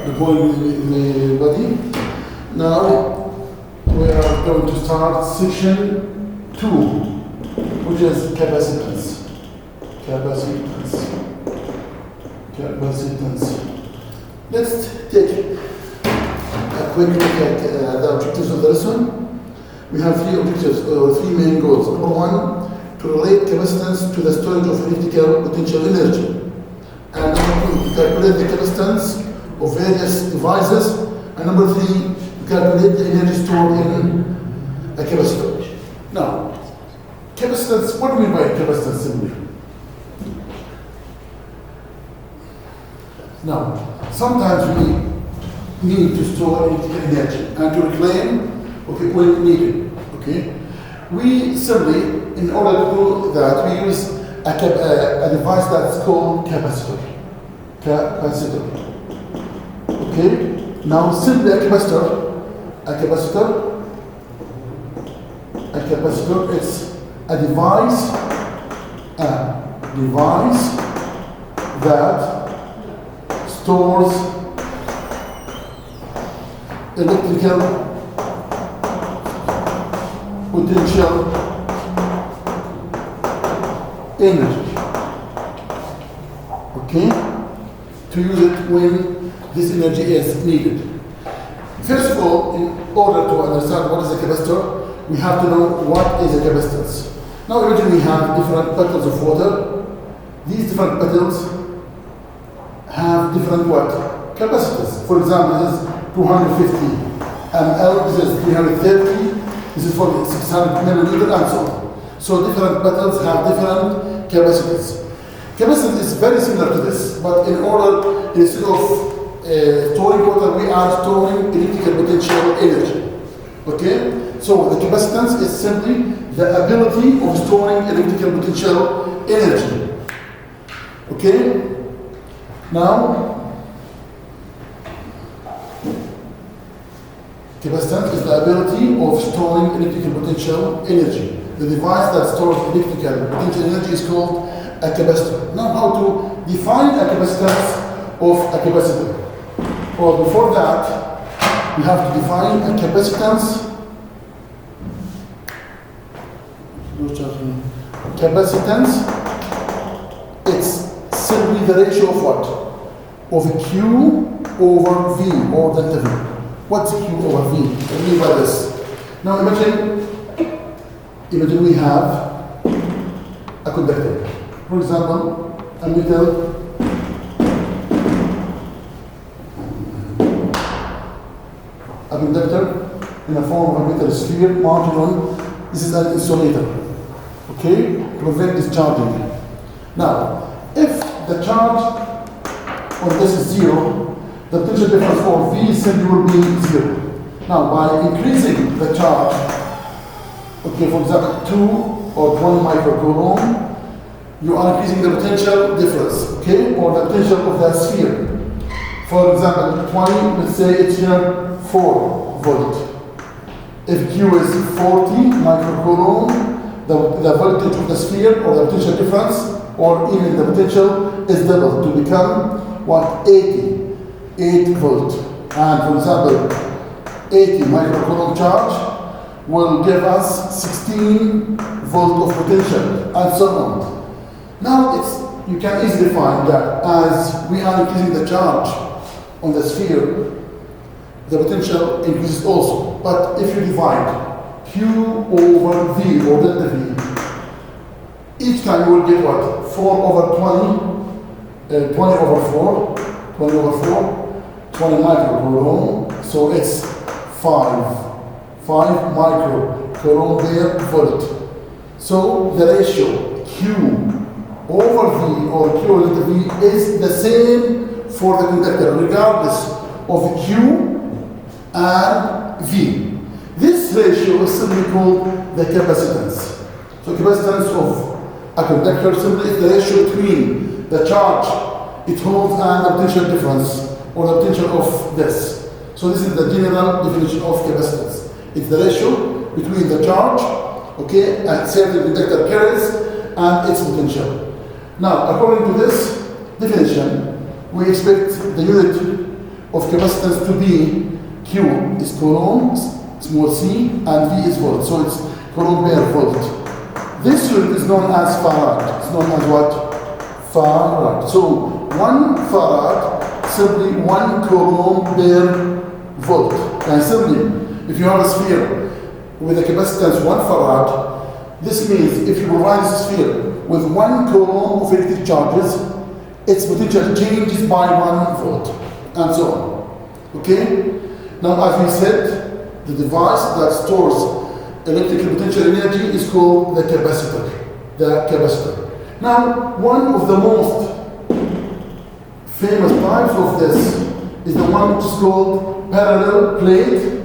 the point with the body. Now we are going to start section 2, which is capacitance. Let's take a quick look at the objectives of the lesson. We have three objectives, or three main goals. Number one, to relate capacitance to the storage of electrical potential energy. And number two, to calculate the capacitance of various devices. And number three, to calculate the energy stored in a capacitor. Now, capacitance, what do we mean by capacitance simply? Now, sometimes we need to store electrical energy and to reclaim, when needed. We simply, in order to do that, we use a device that's called capacitor. Now, simply a capacitor is a device that stores electrical potential energy, to use it when this energy is needed. First of all, in order to understand what is a capacitor, we have to know what is a capacitance. Now imagine we have different bottles of water. These different bottles have different capacitors. For example, this is 250 ml, this is 330, this is for 600 milliliter, and so on. So different bottles have different capacitors. Capacitance is very similar to this, but instead of storing water, we are storing electrical potential energy. So the capacitance is simply the ability of storing electrical potential energy. Now, capacitance is the ability of storing electrical potential energy. The device that stores electrical potential energy is called a capacitor. Now, how to define a capacitance of a capacitor? Well, before that, we have to define a capacitance. Capacitance, it's simply the ratio of what? Of Q over V, or delta V. What's Q over V? What do you mean by this? Now imagine we have a conductor. For example, a metal conductor in the form of a metal sphere mounted on, this is an insulator, to prevent discharging. Now, if the charge on this is 0, the potential difference for V simply will be 0. Now, by increasing the charge, for example, 2 or 20 microcoulomb, you are increasing the potential difference, or the potential of that sphere. For example, 20, let's say it's here 4 volt. If Q is 40 microcoulomb, the voltage of the sphere, or the potential difference, or even the potential is doubled to become 8 volt. And for example, 80 microcoulomb charge will give us 16 volt of potential, and so on. Now you can easily find that as we are increasing the charge on the sphere, the potential increases also. But if you divide Q over V, or delta V, each time you will get what? 4 over 20, 20 over 20 microcoulomb. So it's 5 microcoulomb per volt. So the ratio Q over V, or Q over delta V, is the same for the conductor, regardless of Q and V. This ratio is simply called the capacitance. So capacitance of a conductor simply is the ratio between the charge it holds and the potential difference, or the potential of this. So this is the general definition of capacitance. It's the ratio between the charge, a certain conductor carries, and its potential. Now, according to this definition, we expect the unit of capacitance to be Q is Coulomb, small c, and V is volt. So it's Coulomb per volt. This unit is known as farad. It's known as what? Farad. So 1 farad, simply 1 Coulomb per volt. And simply, if you have a sphere with a capacitance 1 farad, this means if you provide this sphere with 1 Coulomb of electric charges, its potential changes by 1 volt, and so on. Okay? Now, as we said, the device that stores electrical potential energy is called the capacitor. The capacitor. Now, one of the most famous types of this is the one which is called parallel plate.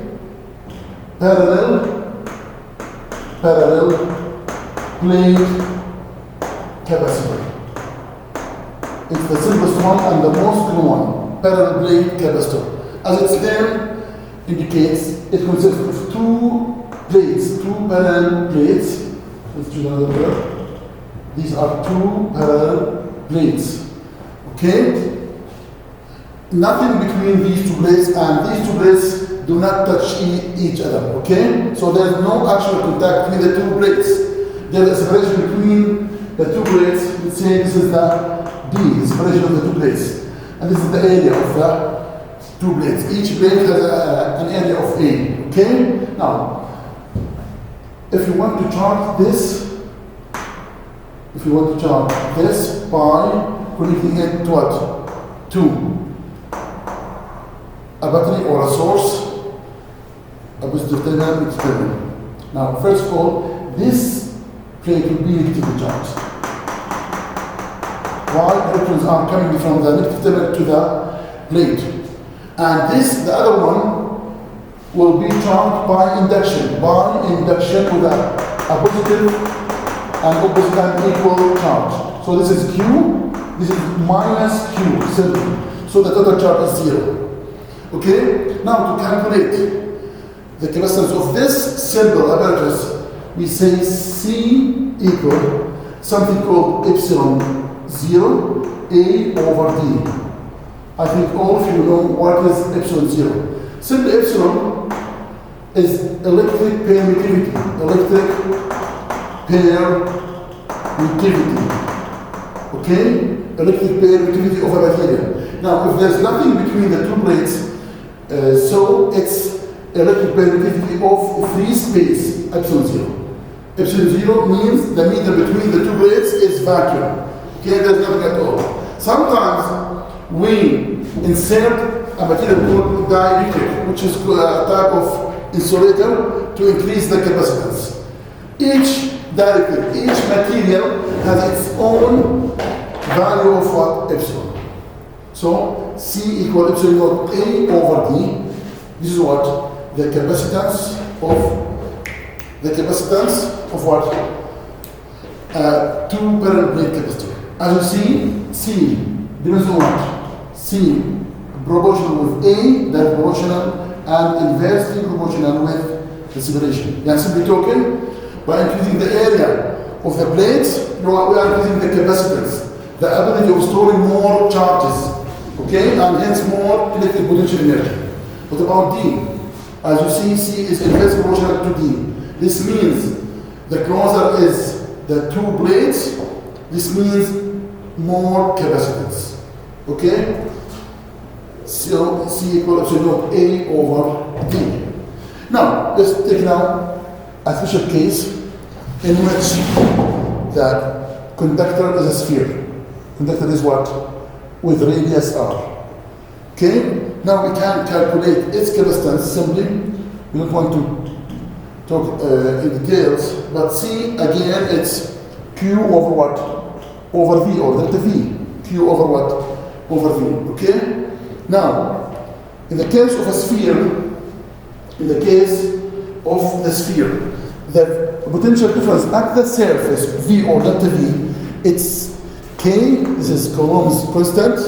Parallel plate capacitor. It's the simplest one and the most common one. Parallel plate capacitor. As its name indicates, it consists of 2 plates, 2 parallel plates. Let's choose another word. These are 2 parallel plates. Okay? Nothing between these 2 plates, and these 2 plates do not touch each other. Okay? So there is no actual contact between the 2 plates. There is a separation between the 2 plates. Let's say this is the D, the separation of the 2 plates. And this is the area of the 2 plates. Each plate has an area of A. Okay? Now, if you want to charge this, by connecting it to what? To a battery or a source, a positive terminal, negative terminal. Now, first of all, this plate will be negatively charged. While electrons are coming from the negative terminal to the plate. And this, the other one, will be charged by induction with a positive and opposite and equal charge. So this is Q, this is minus Q, simply. So the total charge is 0. Okay? Now to calculate the capacitance of this simple apparatus, we say C equal something called epsilon 0 A over D. I think all of you know what is epsilon 0. Simply epsilon is electric permittivity. Okay? Electric permittivity of a material. Now, if there's nothing between the 2 plates, so it's electric permittivity of free space, epsilon 0. Epsilon 0 means the medium between the 2 plates is vacuum. Okay, there's nothing at all. Sometimes we insert a material called dielectric, which is a type of insulator to increase the capacitance. Each dielectric, each material has its own value of what? Epsilon. So C equal epsilon naught A over D. This is what? The capacitance of what? 2 parallel plate capacitor. As you see, C depends on what? C proportional with A, that proportional, and inversely proportional with the separation. That's simply talking, by increasing the area of the plates, we are increasing the capacitance, the ability of storing more charges, okay, and hence more electric potential energy. What about D? As you see, C is inversely proportional to D. This means the closer is the 2 plates, this means more capacitance. Okay? So C equal epsilon naught A over D. Now, let's take now a special case in which the conductor is a sphere. Conductor is what? With radius R. Okay? Now we can calculate its capacitance simply. We don't want to talk in details, but C again it's Q over what? Over V or delta V. Q over what? Over V. Okay? Now, in the case of a sphere, the potential difference at the surface, V or delta V, it's K, this is Coulomb's constant,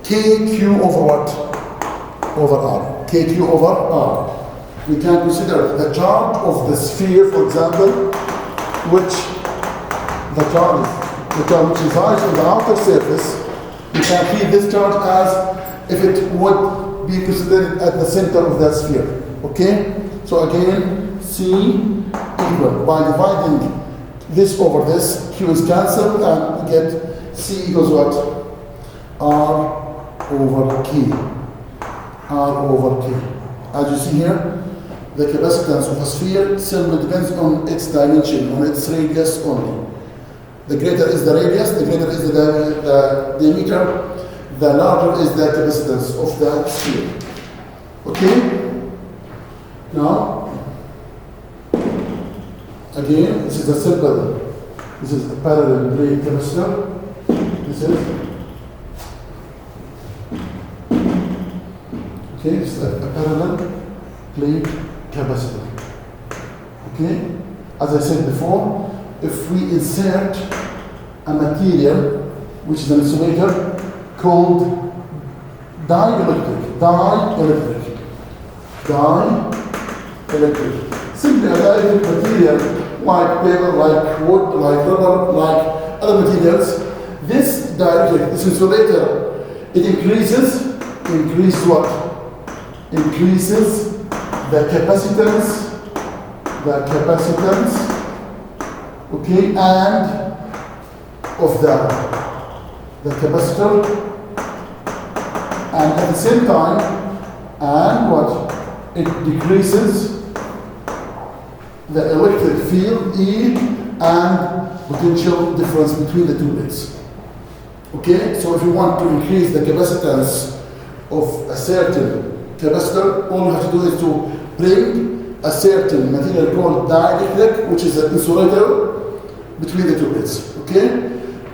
KQ over what? Over R. KQ over R. We can consider the charge of the sphere, for example, which resides on the outer surface. We can treat this charge as if it would be considered at the center of that sphere. Okay? So again, C equal, by dividing this over this, Q is cancelled and we get C equals what? R over K. R over K. As you see here, the capacitance of a sphere simply depends on its dimension, on its radius only. The greater is the radius, the greater is the diameter, the larger is the capacitance of the sphere. Okay? Now, again, this is a simple, this is a parallel plate capacitor. This is, okay, it's a parallel plate capacitor. Okay? As I said before, if we insert a material, which is an insulator, called dielectric, simply a dielectric material like paper, like wood, like rubber, like other materials, this dielectric, this insulator, it increases what? Increases the capacitance, okay, and of the capacitor, and at the same time, and what? It decreases the electric field E and potential difference between the two bits. Okay, so if you want to increase the capacitance of a certain capacitor, all you have to do is to bring a certain material called dielectric, which is an insulator between the two bits. Okay?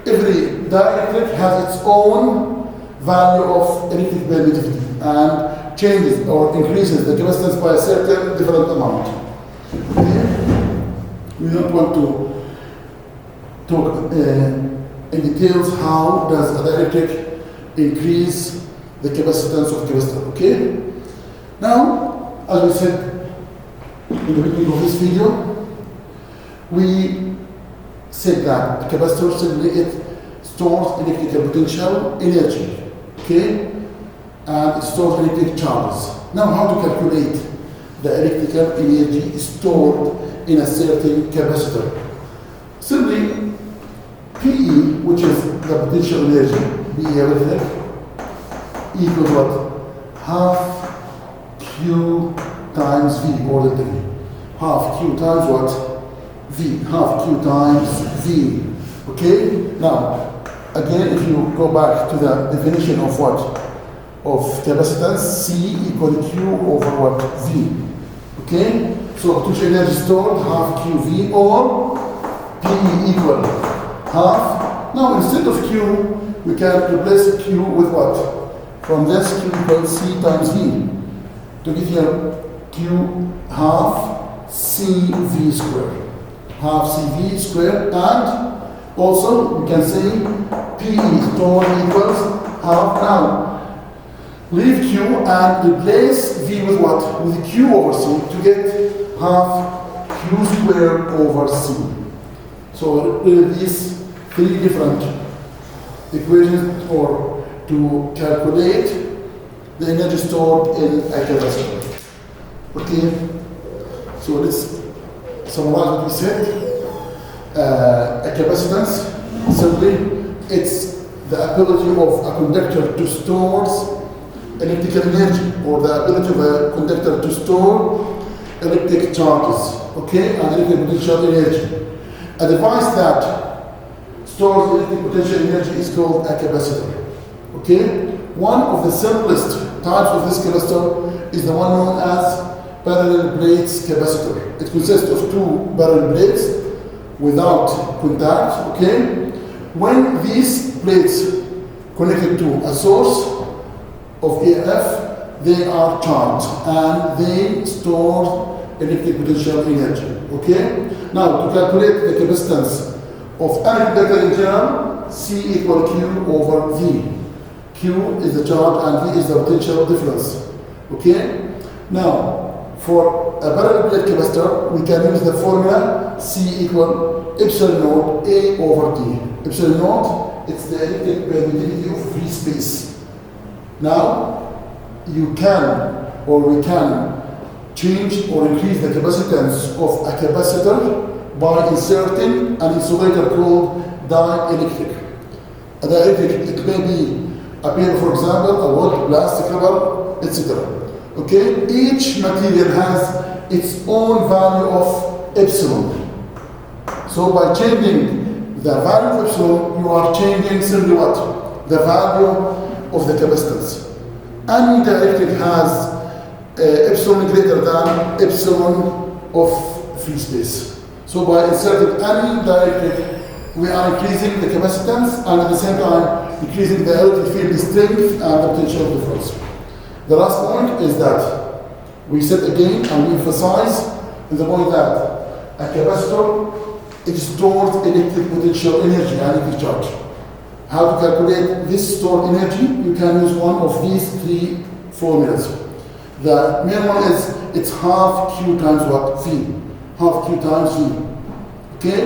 Every dielectric has its own value of electric permittivity and changes or increases the capacitance by a certain different amount. Okay? We don't want to talk in details how does a dielectric increase the capacitance of capacitor. Okay? Now, as we said in the beginning of this video, we said that a capacitor simply it stores electrical potential energy, okay, and it stores electric charges. Now, how to calculate the electrical energy stored in a certain capacitor? Simply, PE, which is the potential energy, PE electric, equals what? Half Q times V, or literally. Half Q times what? V. Half Q times V. Okay? Now, again, if you go back to the definition of what? Of capacitance, C equal Q over what? V. Okay? So, potential energy stored, half QV, or PE equal half. Now, instead of Q, we can replace Q with what? From this, Q equals C times V. To get here, Q half CV squared. Half CV squared, and also we can say PE stored equals half. Now, leave Q and replace V with what? With Q over C to get half Q squared over C. So these three different equations or to calculate the energy stored in a capacitor. Okay, so let's summarize what we said. A capacitance, simply, it's the ability of a conductor to store electrical energy, or the ability of a conductor to store electric charges, okay, and electric potential energy. A device that stores electric potential energy is called a capacitor. Okay, one of the simplest types of this capacitor is the one known as parallel plates capacitor. It consists of two parallel plates without contact. Okay, when these plates connected to a source of EMF, they are charged and they store electric potential energy. Okay, now to calculate the capacitance of any conductor in general, C equal Q over V. Q is the charge and V is the potential difference. Okay? Now, for a parallel plate capacitor, we can use the formula C equal epsilon naught A over T. Epsilon naught, it's the electric permittivity of free space. Now, you can or we can change or increase the capacitance of a capacitor by inserting an insulator called dielectric. A dielectric, it may be a paper, for example, a wood, plastic, rubber, etc. Okay? Each material has its own value of epsilon. So by changing the value of epsilon, you are changing simply what? The value of the capacitance. Any dielectric has epsilon greater than epsilon of free space. So by inserting any dielectric, we are increasing the capacitance and at the same time increasing the electric field strength and the potential difference. The last point is that we said again and we emphasize in the point that a capacitor it stores electric potential energy and electric charge. How to calculate this stored energy? You can use one of these three formulas. The main one is it's half Q times what? V. Half Q times V. Okay?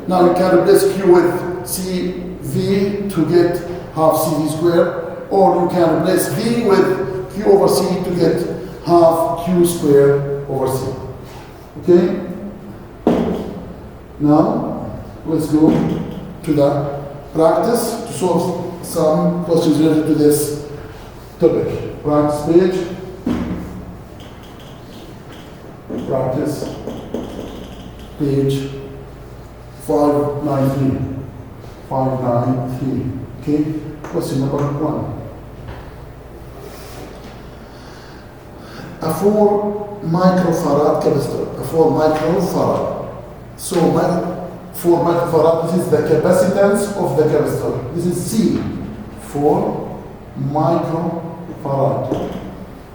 Now you can replace Q with CV to get half CV squared, or you can replace V with Q over C to get half Q squared over C. Okay? Now, let's go to the practice to solve some questions related to this topic. Practice page. Practice page 593. 593. Okay? Question number 1. A 4 microfarad capacitor. A 4 microfarad. So 4 microfarad, this is the capacitance of the capacitor. This is C. 4 microfarad.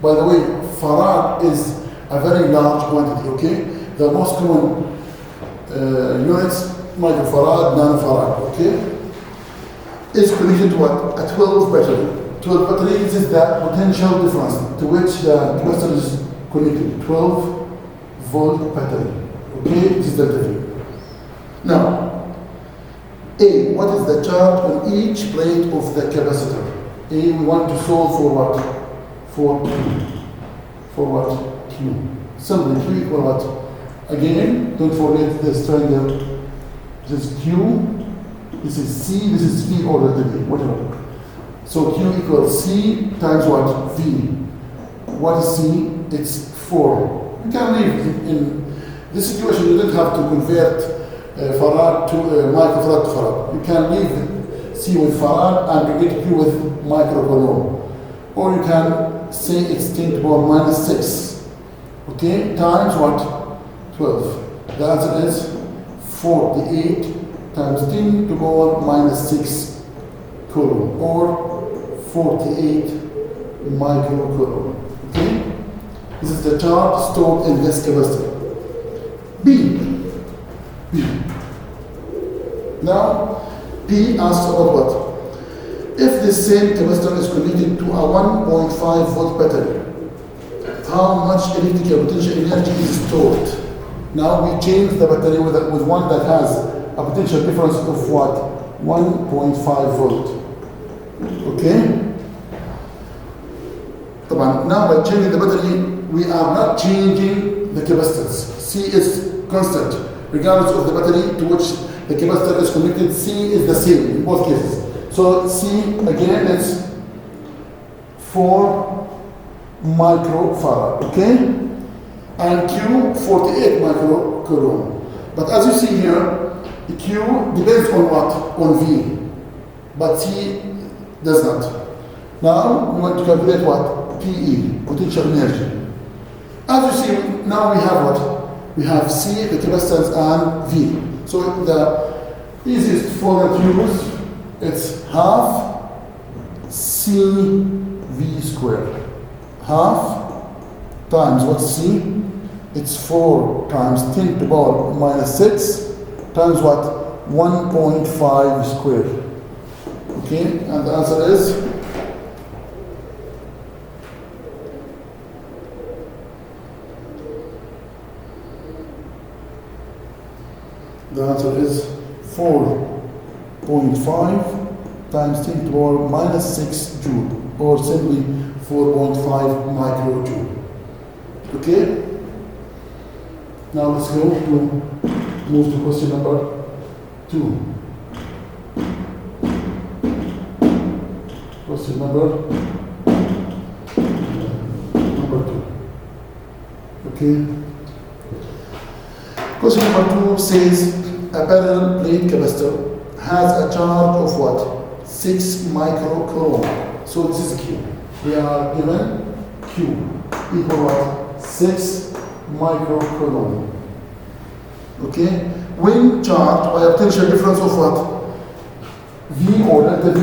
By the way, farad is a very large quantity, okay? The most common units, microfarad, nanofarad, okay? Is connected to what? A 12 battery. 12 battery, this is the potential difference to which the capacitor is connected. 12 volt battery, okay? This is the battery. Now, A, what is the charge on each plate of the capacitor? A, we want to solve for what? For Q. For what? Q. Simply Q equal what? Again, don't forget this triangle. This is Q, this is C, this is V or the V, whatever. So Q equals C times what? V. What is C? It's 4. You can leave in this situation, you don't have to convert farad to microfarad to farad. You can leave C with farad and you get Q with microcoulomb. Or you can say it's 10 to the power minus 6. Okay, times what? 12. The answer is 48 times 10 to the power minus 6 coulomb, or 48 microcoulomb. Okay? This is the charge stored in this capacitor. B. Now, P asks about what? If the same capacitor is connected to a 1.5 volt battery, how much electrical potential energy is stored? Now we change the battery with one that has a potential difference of what? 1.5 volt. Okay? Now by changing the battery, we are not changing the capacitance. C is constant. Regardless of the battery to which the capacitor is connected, C is the same in both cases. So C, again, is 4 microfarad, okay? And Q, 48 microcoulomb. But as you see here, the Q depends on what? On V. But C does not. Now, we want to calculate what? PE, potential energy. As you see, now we have what? We have C, the capacitance, and V. So the easiest formula to use, it's half CV squared. Half times what's C? It's 4 times 10 to the power minus 6 times what? 1.5 squared. Okay, and the answer is the answer is 4.5 times 10 to the power minus 6 joule, or simply 4.5 microjoule. Okay? Now let's go to move to question number 2. Question number 2. Okay? Question number 2 says a parallel plate capacitor has a charge of what? 6 microcoulomb. So this is Q. We are given Q equal what? 6 microcoulomb. Okay? When charged by a potential difference of what? V or delta V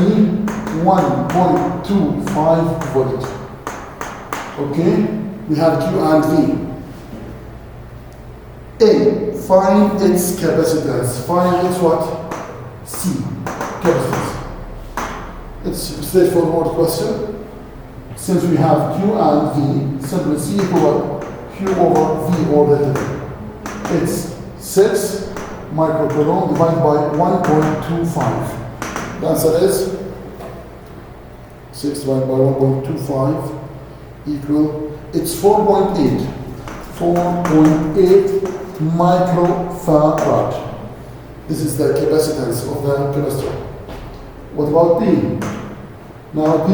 1.25 volt. Okay? We have Q and V. A. Find its capacitance. Find its what? C. Capacitance. It's a straightforward question. Since we have Q and V, simply C equal Q over V or delta V. It's 6 microcoulomb divided by 1.25. The answer is 6 divided by 1.25 equal, it's 4.8 microfarad. This is the capacitance of the capacitor. What about P? Now P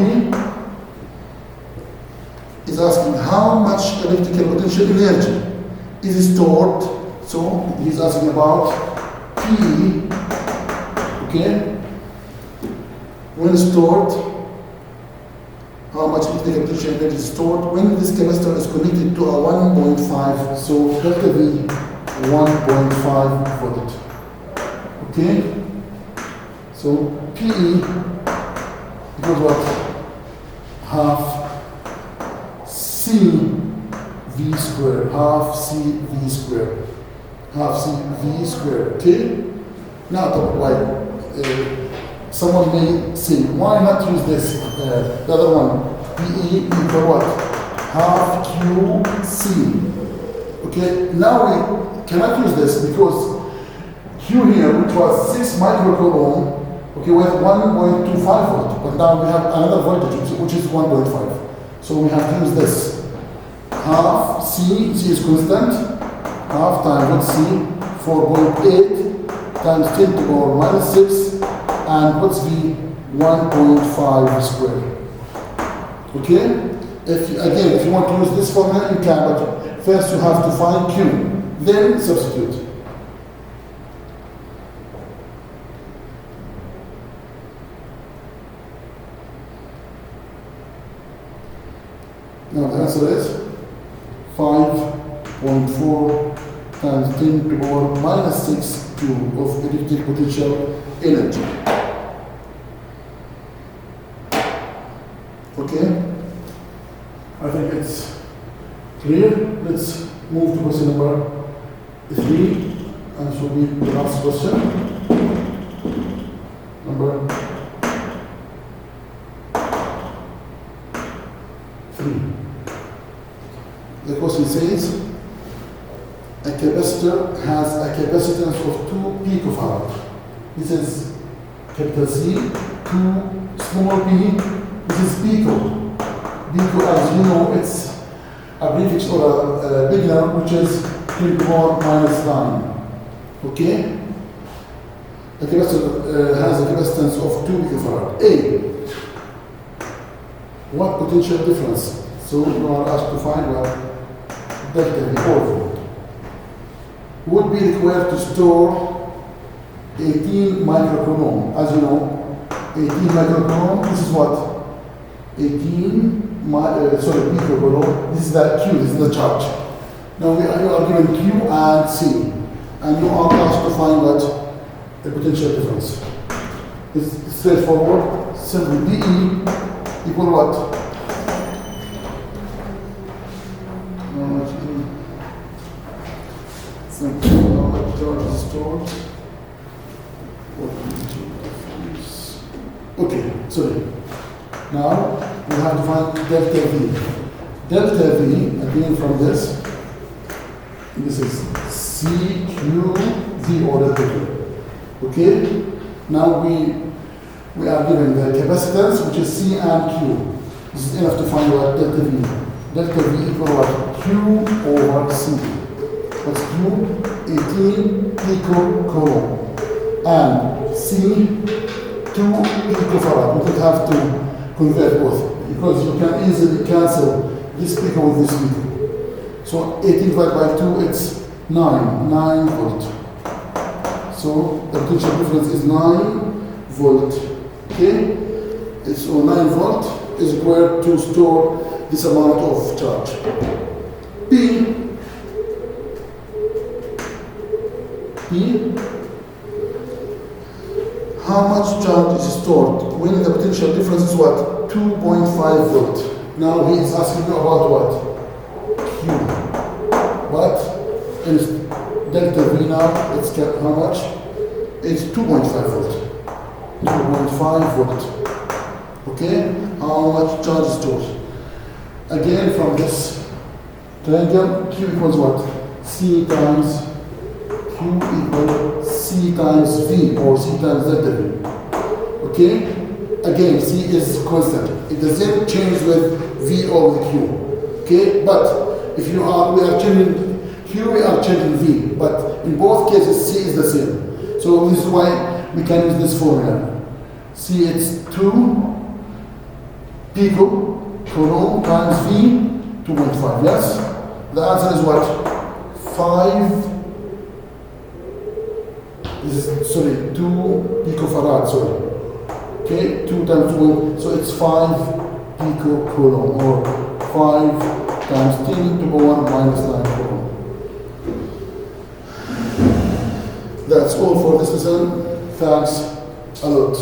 is asking how much electrical potential energy is stored. So he's asking about P, okay, when stored, how much electrical potential energy is stored when this capacitor is connected to a 1.5, so delta V 1.5 volt. Okay? So PE equals what? Half C V square, half C V square, half C V square. Okay? Now, someone may say, why not use this? The other one, PE equal what? Half QC. Okay, now we cannot use this because Q here, which was 6 microcoulomb, okay, with 1.25 volt, but now we have another voltage which is 1.5. So we have to use this. Half C is constant, half times what's C, 4.8 times 10 to the power minus 6, and what's V, 1.5 square. Okay? If you want to use this formula, you can, but first you have to find Q, then substitute. Now the answer is 5.4 times 10 to the power minus 6 joule of electric potential energy. Okay? I think it's clear. Let's move to question number 3, and should be the last question. Number 3. The question says, a capacitor has a capacitance of 2 picofarad. This is capital C, 2 small p, this is pico. Pico, as you know, it's a prefix or a big number which is 10 to the power minus 9. Okay? The capacitor has a capacitance of 2 picofarad. A. What potential difference? So you are asked to find what delta V or would be required to store 18 microcoulomb. As you know, 18 microcoulomb, this is what? 18 picocoulomb. This is the Q, this is the charge. Now you are given Q and C, and you are asked to find what? The potential difference. It's straightforward. Simply DE equal what? Stored. Okay, sorry. Now we have to find delta V. Delta V, again from this is CQ or delta V. Okay? Now we are given the capacitance, which is C and Q. This is enough to find what delta V. Delta V equal what? Q over C. What's Q? 18 picocoulomb. And C, 2 picofarad. We don't have to convert both because you can easily cancel this pico with this pico. So 18 divided by 2, it's 9 volt. So the potential difference is 9 volt. Okay? So 9 volt is required to store this amount of charge. P, how much charge is stored when the potential difference is what? 2.5 volt. Now he is asking you about what? Q. But in delta V now, let's get how much? It's 2.5 volt. 2.5 volt. Okay? How much charge is stored? Again, from this triangle, Q equals what? C times Q equal C times V or C times delta V. Okay? Again, C is constant. It doesn't change with V or with Q. Okay? But if we are changing Q, we are changing V. But in both cases, C is the same. So this is why we can use this formula. C it's 2 picocoulomb times V, 2.5. Yes? The answer is what? 5. This is, 2 picofarad, sorry. Okay, 2 times 2, so it's 5 picocoulomb, or 5 times 10 to the 1 minus 9 coulomb. That's all for this lesson. Thanks a lot.